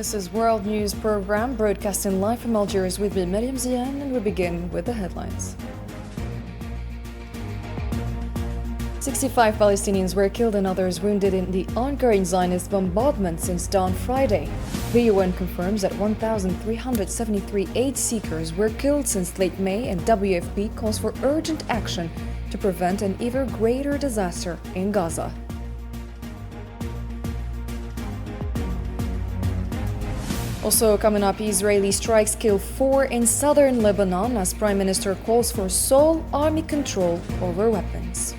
This is World News Program broadcasting live from Algiers with me, Mariam Zian, and we begin with the headlines. 65 Palestinians were killed and others wounded in the ongoing Zionist bombardment since dawn Friday. The UN confirms that 1,373 aid seekers were killed since late May, and WFP calls for urgent action to prevent an even greater disaster in Gaza. Also coming up, Israeli strikes kill 4 in southern Lebanon as Prime Minister calls for sole army control over weapons.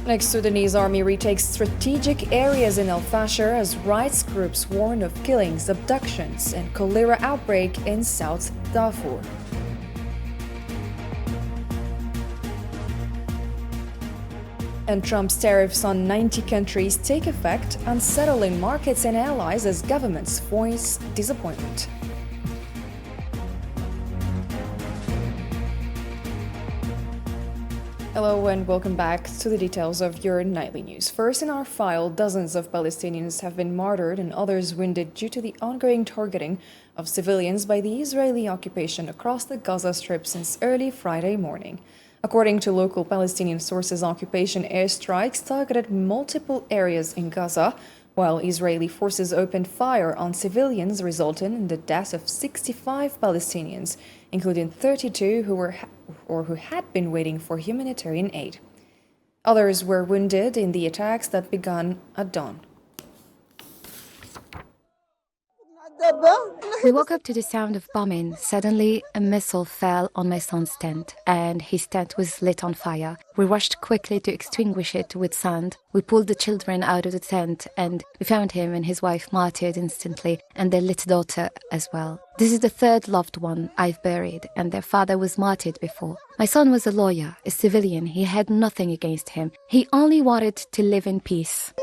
Next, Sudanese army retakes strategic areas in Al Fasher as rights groups warn of killings, abductions, and cholera outbreak in South Darfur. And Trump's tariffs on 90 countries take effect, unsettling markets and allies as governments voice disappointment. Hello and welcome back to the details of your nightly news. First in our file, dozens of Palestinians have been martyred and others wounded due to the ongoing targeting of civilians by the Israeli occupation across the Gaza Strip since early Friday morning. According to local Palestinian sources, occupation airstrikes targeted multiple areas in Gaza, while Israeli forces opened fire on civilians, resulting in the deaths of 65 Palestinians, including 32 who had been waiting for humanitarian aid. Others were wounded in the attacks that began at dawn. We woke up to the sound of bombing. Suddenly, a missile fell on my son's tent, and his tent was lit on fire. We rushed quickly to extinguish it with sand. We pulled the children out of the tent, and we found him and his wife martyred instantly, and their little daughter as well. This is the third loved one I've buried, and their father was martyred before. My son was a lawyer, a civilian. He had nothing against him. He only wanted to live in peace.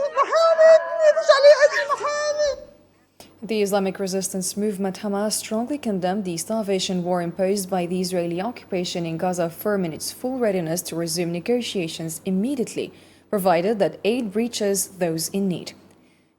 The Islamic resistance movement Hamas strongly condemned the starvation war imposed by the Israeli occupation in Gaza, affirming its full readiness to resume negotiations immediately, provided that aid reaches those in need.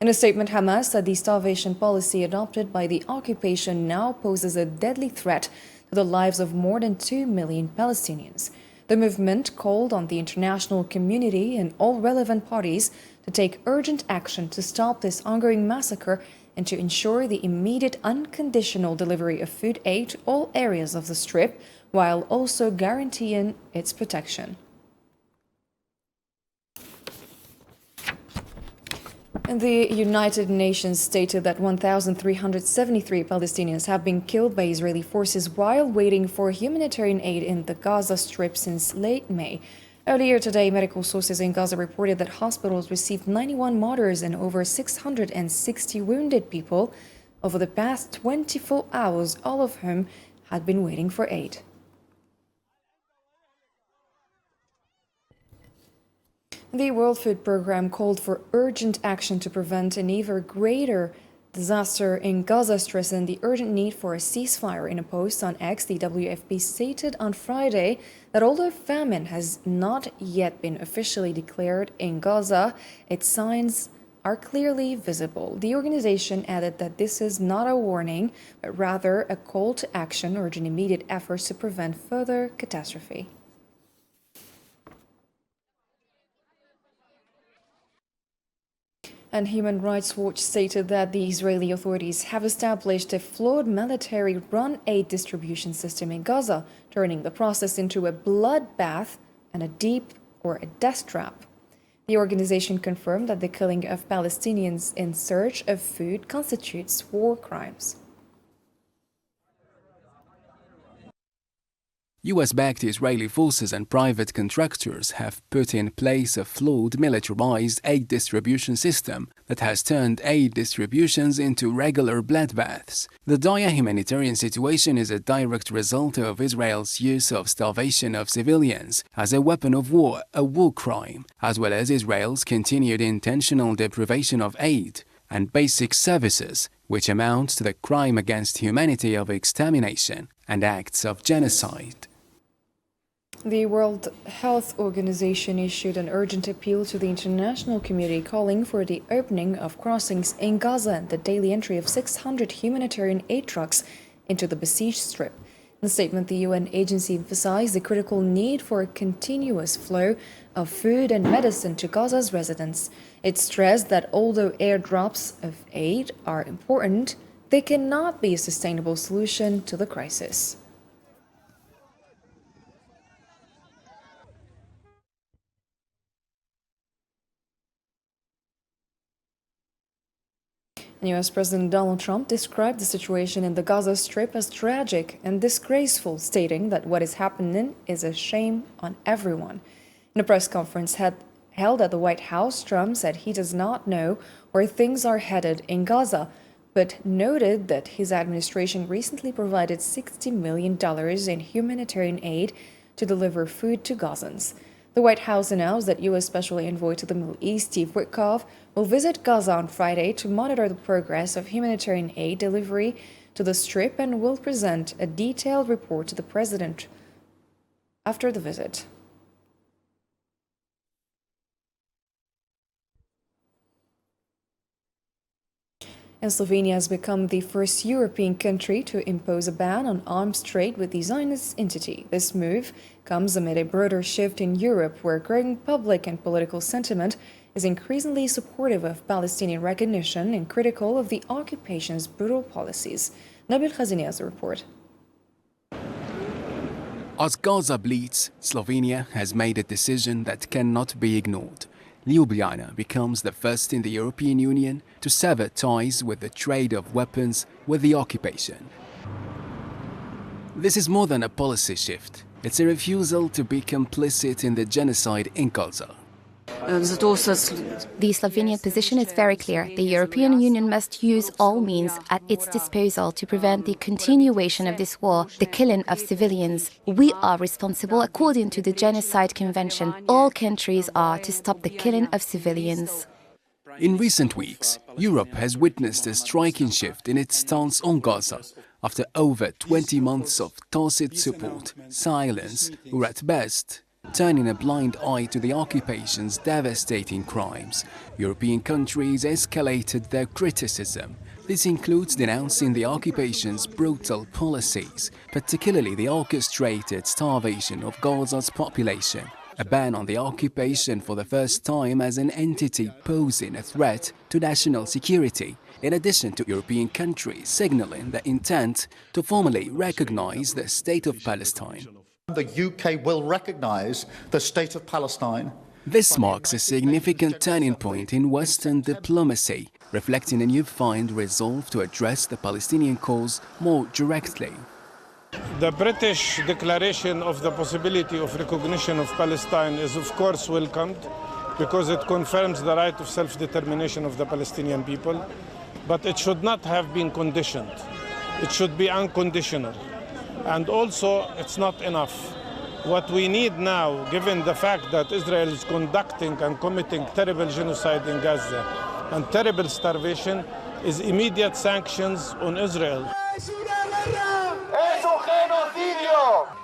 In a statement, Hamas said the starvation policy adopted by the occupation now poses a deadly threat to the lives of more than 2 million Palestinians. The movement called on the international community and all relevant parties to take urgent action to stop this ongoing massacre and to ensure the immediate unconditional delivery of food aid to all areas of the Strip, while also guaranteeing its protection. And the United Nations stated that 1,373 Palestinians have been killed by Israeli forces while waiting for humanitarian aid in the Gaza Strip since late May. Earlier today, medical sources in Gaza reported that hospitals received 91 martyrs and over 660 wounded people over the past 24 hours, all of whom had been waiting for aid. The World Food Programme called for urgent action to prevent an even greater disaster in Gaza, stressing the urgent need for a ceasefire. In a post on X, the WFP stated on Friday that although famine has not yet been officially declared in Gaza, its signs are clearly visible. The organization added that this is not a warning, but rather a call to action, urging immediate efforts to prevent further catastrophe. And Human Rights Watch stated that the Israeli authorities have established a flawed military-run aid distribution system in Gaza, turning the process into a bloodbath and a death trap. The organization confirmed that the killing of Palestinians in search of food constitutes war crimes. US-backed Israeli forces and private contractors have put in place a flawed militarized aid distribution system that has turned aid distributions into regular bloodbaths. The dire humanitarian situation is a direct result of Israel's use of starvation of civilians as a weapon of war, a war crime, as well as Israel's continued intentional deprivation of aid and basic services, which amounts to the crime against humanity of extermination and acts of genocide. The World Health Organization issued an urgent appeal to the international community calling for the opening of crossings in Gaza and the daily entry of 600 humanitarian aid trucks into the besieged strip. In the statement, the UN agency emphasized the critical need for a continuous flow of food and medicine to Gaza's residents. It stressed that although airdrops of aid are important, they cannot be a sustainable solution to the crisis. US President Donald Trump described the situation in the Gaza Strip as tragic and disgraceful, stating that what is happening is a shame on everyone. In a press conference held at the White House, Trump said he does not know where things are headed in Gaza, but noted that his administration recently provided $60 million in humanitarian aid to deliver food to Gazans. The White House announced that U.S. Special Envoy to the Middle East, Steve Witkoff, will visit Gaza on Friday to monitor the progress of humanitarian aid delivery to the Strip and will present a detailed report to the president after the visit. And Slovenia has become the first European country to impose a ban on arms trade with the Zionist entity. This move comes amid a broader shift in Europe, where growing public and political sentiment is increasingly supportive of Palestinian recognition and critical of the occupation's brutal policies. Nabil Khazini has a report. As Gaza bleeds, Slovenia has made a decision that cannot be ignored. Ljubljana becomes the first in the European Union to sever ties with the trade of weapons with the occupation. This is more than a policy shift. It's a refusal to be complicit in the genocide in Gaza. The Slovenian position is very clear. The European Union must use all means at its disposal to prevent the continuation of this war, the killing of civilians. We are responsible according to the Genocide Convention. All countries are to stop the killing of civilians. In recent weeks, Europe has witnessed a striking shift in its stance on Gaza. After over 20 months of tacit support, silence, or at best, turning a blind eye to the occupation's devastating crimes, European countries escalated their criticism. This includes denouncing the occupation's brutal policies, particularly the orchestrated starvation of Gaza's population, a ban on the occupation for the first time as an entity posing a threat to national security, in addition to European countries signaling their intent to formally recognize the State of Palestine. The UK will recognise the State of Palestine. This marks a significant turning point in Western diplomacy, reflecting a newfound resolve to address the Palestinian cause more directly. The British declaration of the possibility of recognition of Palestine is of course welcomed because it confirms the right of self-determination of the Palestinian people, but it should not have been conditioned. It should be unconditional. And also, it's not enough. What we need now, given the fact that Israel is conducting and committing terrible genocide in Gaza and terrible starvation, is immediate sanctions on Israel.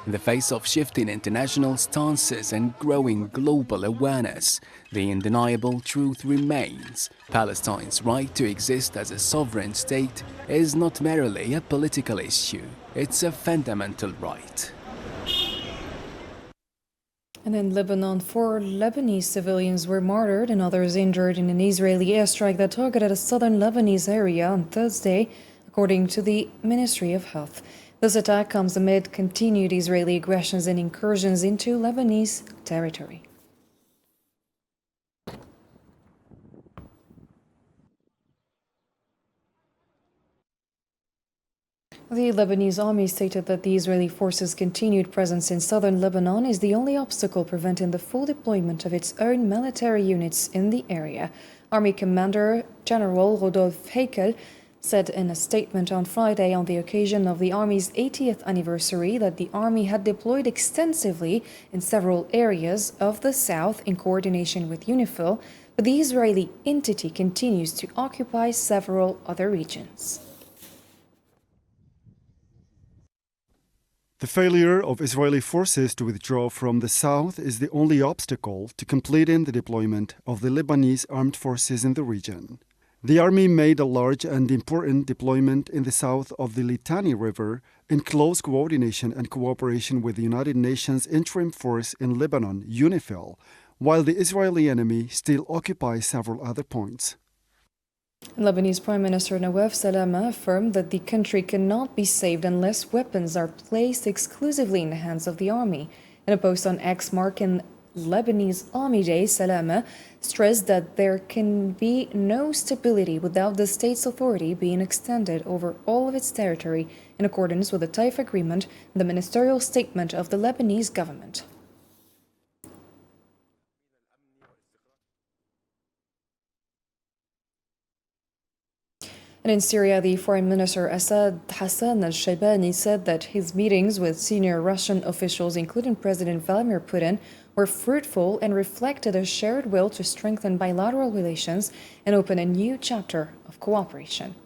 In the face of shifting international stances and growing global awareness, the undeniable truth remains. Palestine's right to exist as a sovereign state is not merely a political issue, it's a fundamental right. And in Lebanon, 4 Lebanese civilians were martyred and others injured in an Israeli airstrike that targeted a southern Lebanese area on Thursday, according to the Ministry of Health. This attack comes amid continued Israeli aggressions and incursions into Lebanese territory. The Lebanese army stated that the Israeli forces' continued presence in southern Lebanon is the only obstacle preventing the full deployment of its own military units in the area. Army Commander General Rodolphe Heikel said in a statement on Friday on the occasion of the Army's 80th anniversary that the Army had deployed extensively in several areas of the south in coordination with UNIFIL, but the Israeli entity continues to occupy several other regions. The failure of Israeli forces to withdraw from the south is the only obstacle to completing the deployment of the Lebanese armed forces in the region. The army made a large and important deployment in the south of the Litani River in close coordination and cooperation with the United Nations Interim Force in Lebanon, UNIFIL, while the Israeli enemy still occupies several other points. Lebanese Prime Minister Nawaf Salama affirmed that the country cannot be saved unless weapons are placed exclusively in the hands of the army. In a post on X marking Lebanese Army Day, Salama stressed that there can be no stability without the state's authority being extended over all of its territory in accordance with the Taif Agreement and the ministerial statement of the Lebanese government. And in Syria, the Foreign Minister Assad Hassan al-Shaybani said that his meetings with senior Russian officials, including President Vladimir Putin, were fruitful and reflected a shared will to strengthen bilateral relations and open a new chapter of cooperation.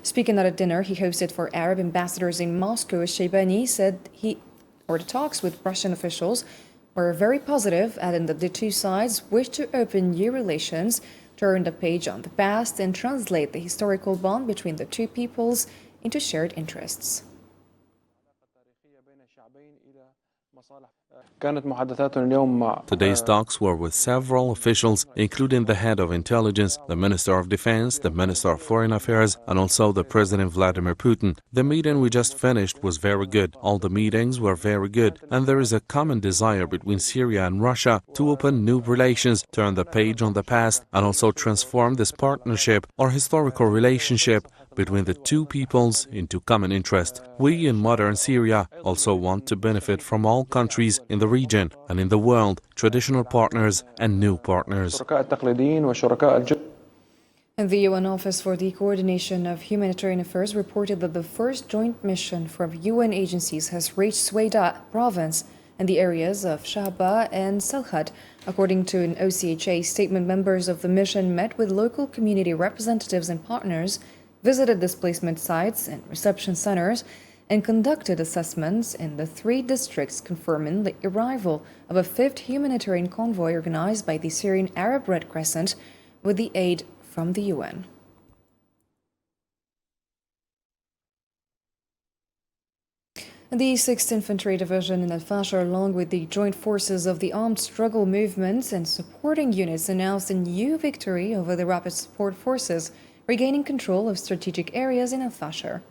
Speaking at a dinner he hosted for Arab ambassadors in Moscow, Shaybani said the talks with Russian officials were very positive, adding that the two sides wish to open new relations, turn the page on the past, and translate the historical bond between the two peoples into shared interests. Today's talks were with several officials, including the head of intelligence, the Minister of Defense, the Minister of Foreign Affairs, and also the President Vladimir Putin. The meeting we just finished was very good. All the meetings were very good. And there is a common desire between Syria and Russia to open new relations, turn the page on the past, and also transform this partnership or historical relationship between the two peoples into common interest. We in modern Syria also want to benefit from all countries in the region and in the world, traditional partners and new partners. And the UN Office for the Coordination of Humanitarian Affairs reported that the first joint mission from UN agencies has reached Sueda province and the areas of Shahba and Salhad. According to an OCHA statement, members of the mission met with local community representatives and partners, visited displacement sites and reception centers, and conducted assessments in the 3 districts, confirming the arrival of a 5th humanitarian convoy organized by the Syrian Arab Red Crescent with the aid from the UN. The 6th Infantry Division in Al-Fasher, along with the joint forces of the armed struggle movements and supporting units, announced a new victory over the Rapid Support Forces, regaining control of strategic areas in Al-Fasher.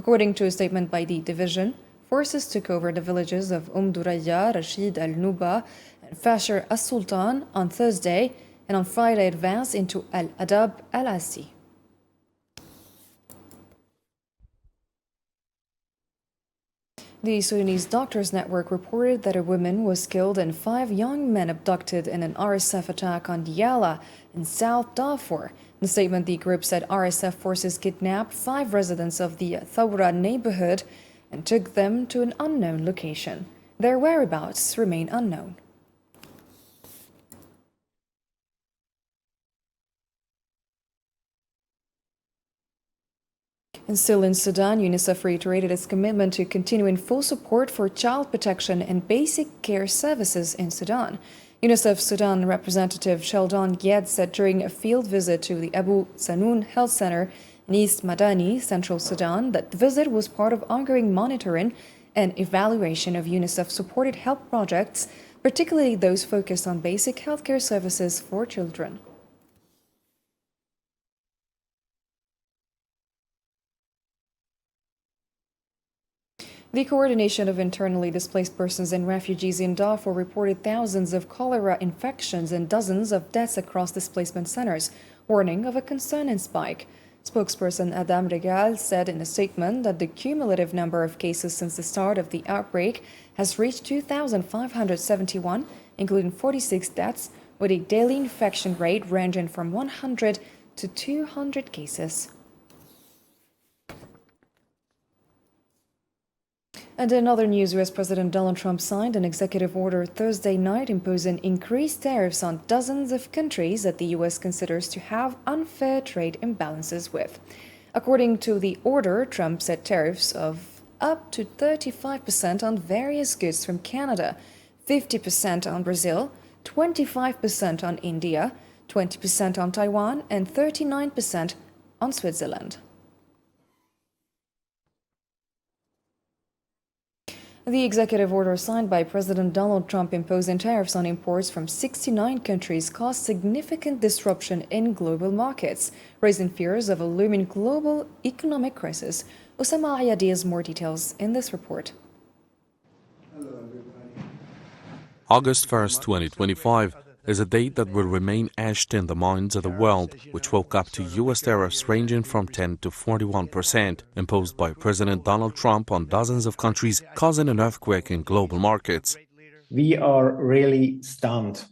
According to a statement by the division, forces took over the villages of Duraya, Rashid al-Nuba, and Fasher al-Sultan on Thursday, and on Friday advanced into Al-Adab al-Asi. The Sudanese Doctors Network reported that a woman was killed and 5 young men abducted in an RSF attack on Diyala in South Darfur. In a statement, the group said RSF forces kidnapped 5 residents of the Thawra neighborhood and took them to an unknown location. Their whereabouts remain unknown. And still in Sudan, UNICEF reiterated its commitment to continuing full support for child protection and basic care services in Sudan. UNICEF Sudan representative Sheldon Yed said during a field visit to the Abu Sanoun Health Center in East Madani, Central Sudan, that the visit was part of ongoing monitoring and evaluation of UNICEF-supported health projects, particularly those focused on basic healthcare services for children. The Coordination of Internally Displaced Persons and Refugees in Darfur reported thousands of cholera infections and dozens of deaths across displacement centers, warning of a concerning spike. Spokesperson Adam Regal said in a statement that the cumulative number of cases since the start of the outbreak has reached 2,571, including 46 deaths, with a daily infection rate ranging from 100 to 200 cases. And in other news, U.S. President Donald Trump signed an executive order Thursday night imposing increased tariffs on dozens of countries that the U.S. considers to have unfair trade imbalances with. According to the order, Trump set tariffs of up to 35% on various goods from Canada, 50% on Brazil, 25% on India, 20% on Taiwan, and 39% on Switzerland. The executive order signed by President Donald Trump imposing tariffs on imports from 69 countries caused significant disruption in global markets, raising fears of a looming global economic crisis. Osama Ayadi has more details in this report. August 1st, 2025 is a date that will remain etched in the minds of the world, which woke up to U.S. tariffs ranging from 10 to 41% imposed by President Donald Trump on dozens of countries, causing an earthquake in global markets. We are really stunned,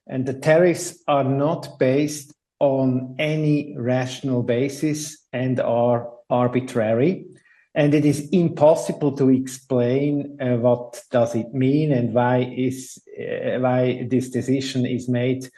and the tariffs are not based on any rational basis and are arbitrary. And it is impossible to explain what does it mean and why this decision is made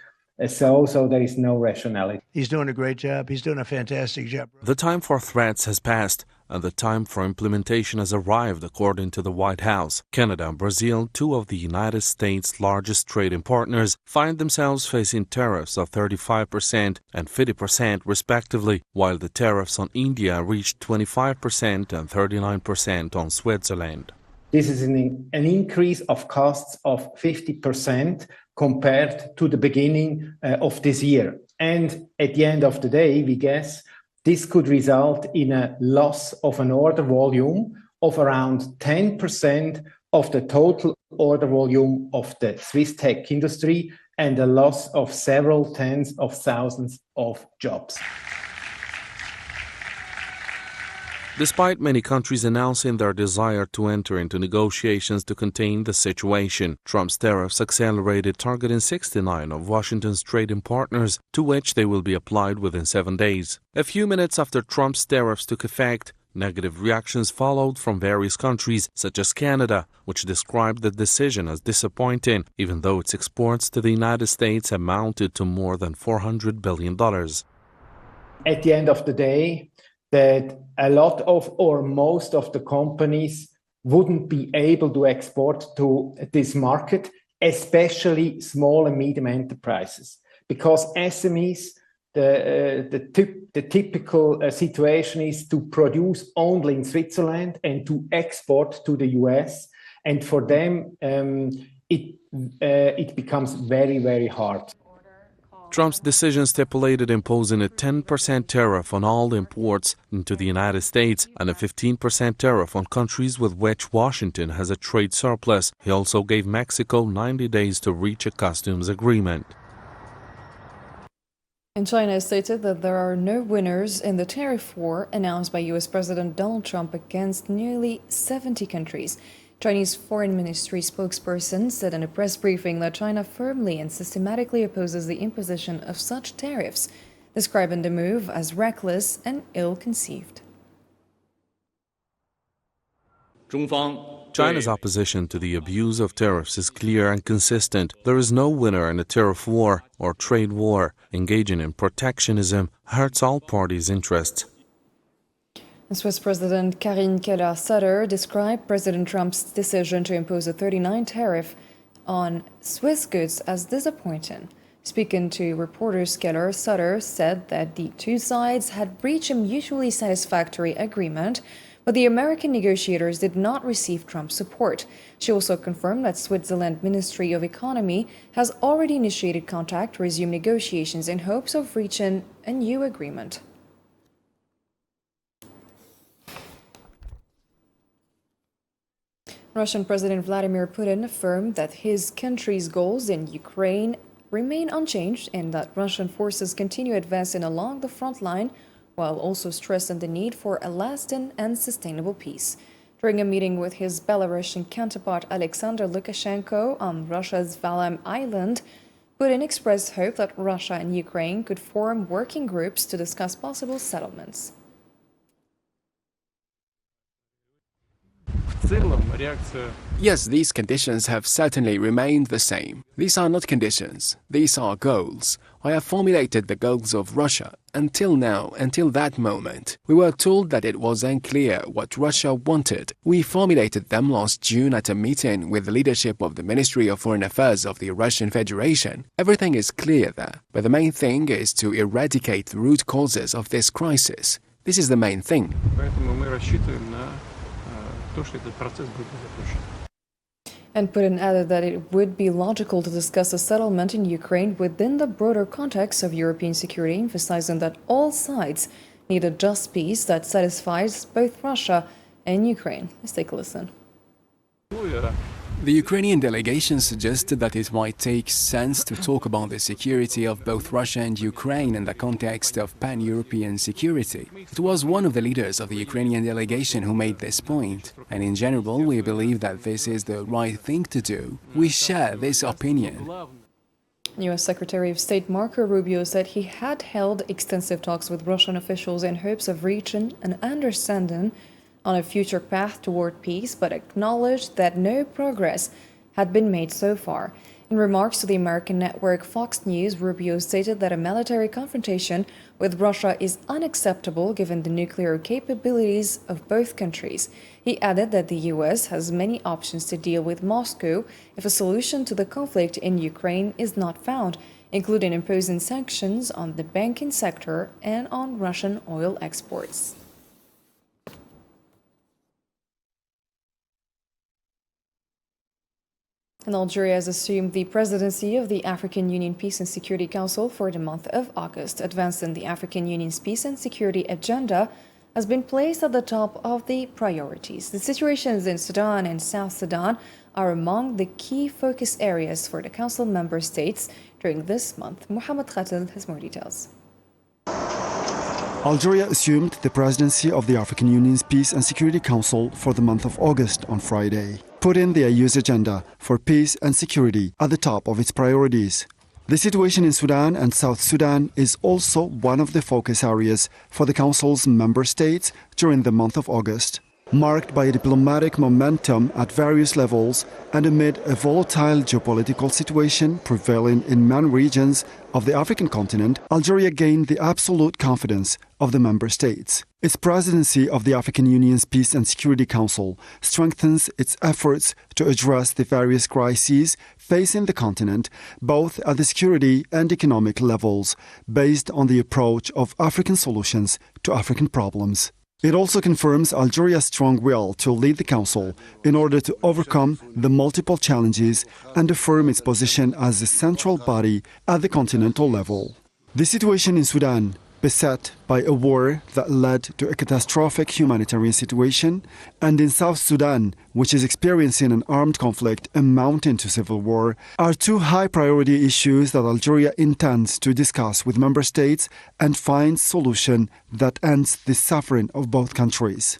so there is no rationality. He's doing a great job. He's doing a fantastic job. The time for threats has passed, and the time for implementation has arrived, according to the White House. Canada and Brazil, two of the United States' largest trading partners, find themselves facing tariffs of 35% and 50% respectively, while the tariffs on India reached 25% and 39% on Switzerland. This is an increase of costs of 50% compared to the beginning of this year. And at the end of the day, we guess this could result in a loss of an order volume of around 10% of the total order volume of the Swiss tech industry and a loss of several tens of thousands of jobs. Despite many countries announcing their desire to enter into negotiations to contain the situation, Trump's tariffs accelerated, targeting 69 of Washington's trading partners, to which they will be applied within 7 days. A few minutes after Trump's tariffs took effect, negative reactions followed from various countries, such as Canada, which described the decision as disappointing, even though its exports to the United States amounted to more than $400 billion. At the end of the day, that a lot of or most of the companies wouldn't be able to export to this market, especially small and medium enterprises, because SMEs, the typical situation is to produce only in Switzerland and to export to the US, and for them it becomes very, very hard. Trump's decision stipulated imposing a 10% tariff on all imports into the United States and a 15% tariff on countries with which Washington has a trade surplus. He also gave Mexico 90 days to reach a customs agreement. And China stated that there are no winners in the tariff war announced by U.S. President Donald Trump against nearly 70 countries. Chinese Foreign Ministry spokesperson said in a press briefing that China firmly and systematically opposes the imposition of such tariffs, describing the move as reckless and ill-conceived. China's opposition to the abuse of tariffs is clear and consistent. There is no winner in a tariff war or trade war. Engaging in protectionism hurts all parties' interests. Swiss President Karine Keller-Sutter described President Trump's decision to impose a 39% tariff on Swiss goods as disappointing. Speaking to reporters, Keller-Sutter said that the two sides had reached a mutually satisfactory agreement, but the American negotiators did not receive Trump's support. She also confirmed that Switzerland's Ministry of Economy has already initiated contact to resume negotiations in hopes of reaching a new agreement. Russian President Vladimir Putin affirmed that his country's goals in Ukraine remain unchanged and that Russian forces continue advancing along the front line, while also stressing the need for a lasting and sustainable peace. During a meeting with his Belarusian counterpart Alexander Lukashenko on Russia's Valam Island, Putin expressed hope that Russia and Ukraine could form working groups to discuss possible settlements. Yes, these conditions have certainly remained the same. These are not conditions, these are goals. I have formulated the goals of Russia. Until now, until that moment, we were told that it was unclear what Russia wanted. We formulated them last June at a meeting with the leadership of the Ministry of Foreign Affairs of the Russian Federation. Everything is clear there, but the main thing is to eradicate the root causes of this crisis. This is the main thing. And Putin added that it would be logical to discuss a settlement in Ukraine within the broader context of European security, emphasizing that all sides need a just peace that satisfies both Russia and Ukraine. Let's take a listen. The Ukrainian delegation suggested that it might take sense to talk about the security of both Russia and Ukraine in the context of pan-European security. It was one of the leaders of the Ukrainian delegation who made this point, and in general we believe that this is the right thing to do. We share this opinion. U.S. Secretary of State Marco Rubio said he had held extensive talks with Russian officials in hopes of reaching an understanding on a future path toward peace, but acknowledged that no progress had been made so far. In remarks to the American network Fox News, Rubio stated that a military confrontation with Russia is unacceptable given the nuclear capabilities of both countries. He added that the U.S. has many options to deal with Moscow if a solution to the conflict in Ukraine is not found, including imposing sanctions on the banking sector and on Russian oil exports. And Algeria has assumed the presidency of the African Union Peace and Security Council for the month of August. Advancing the African Union's peace and security agenda has been placed at the top of the priorities. The situations in Sudan and South Sudan are among the key focus areas for the Council member states during this month. Mohamed Khatel has more details. Algeria assumed the presidency of the African Union's Peace and Security Council for the month of August on Friday, putting the AU's agenda for peace and security at the top of its priorities. The situation in Sudan and South Sudan is also one of the focus areas for the Council's member states during the month of August. Marked by diplomatic momentum at various levels and amid a volatile geopolitical situation prevailing in many regions of the African continent, Algeria gained the absolute confidence of the member states. Its presidency of the African Union's Peace and Security Council strengthens its efforts to address the various crises facing the continent, both at the security and economic levels, based on the approach of African solutions to African problems. It also confirms Algeria's strong will to lead the Council in order to overcome the multiple challenges and affirm its position as a central body at the continental level. The situation in Sudan, beset by a war that led to a catastrophic humanitarian situation, and in South Sudan, which is experiencing an armed conflict amounting to civil war, are two high-priority issues that Algeria intends to discuss with member states and find solution that ends the suffering of both countries.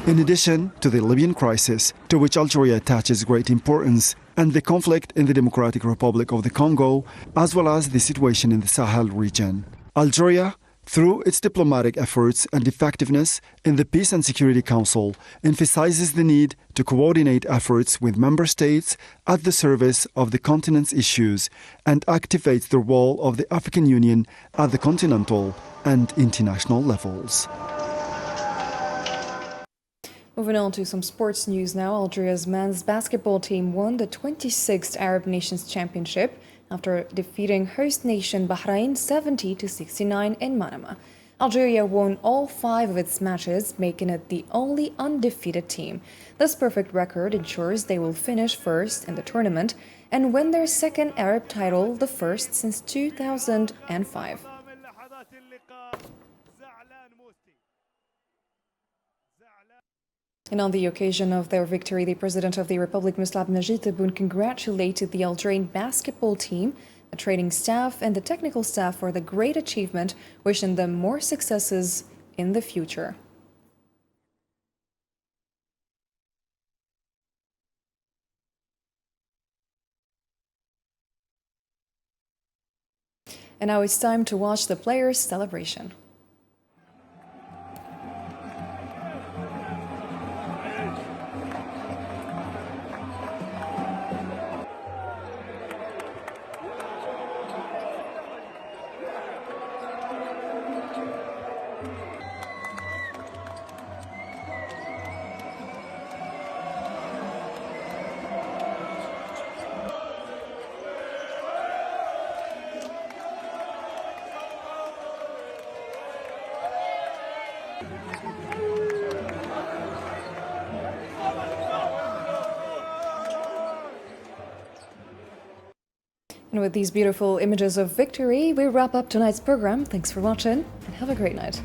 In addition to the Libyan crisis, to which Algeria attaches great importance, and the conflict in the Democratic Republic of the Congo, as well as the situation in the Sahel region, Algeria, through its diplomatic efforts and effectiveness in the Peace and Security Council, emphasizes the need to coordinate efforts with member states at the service of the continent's issues and activates the role of the African Union at the continental and international levels. Moving on to some sports news now. Algeria's men's basketball team won the 26th Arab Nations Championship after defeating host nation Bahrain 70-69 in Manama. Algeria won all 5 of its matches, making it the only undefeated team. This perfect record ensures they will finish first in the tournament and win their second Arab title, the first since 2005. And on the occasion of their victory, the President of the Republic, Mr. Abdelmajid Tebboune, congratulated the Algerian basketball team, the training staff, and the technical staff for the great achievement, wishing them more successes in the future. And now it's time to watch the players' celebration. And with these beautiful images of victory, we wrap up tonight's program. Thanks for watching and have a great night.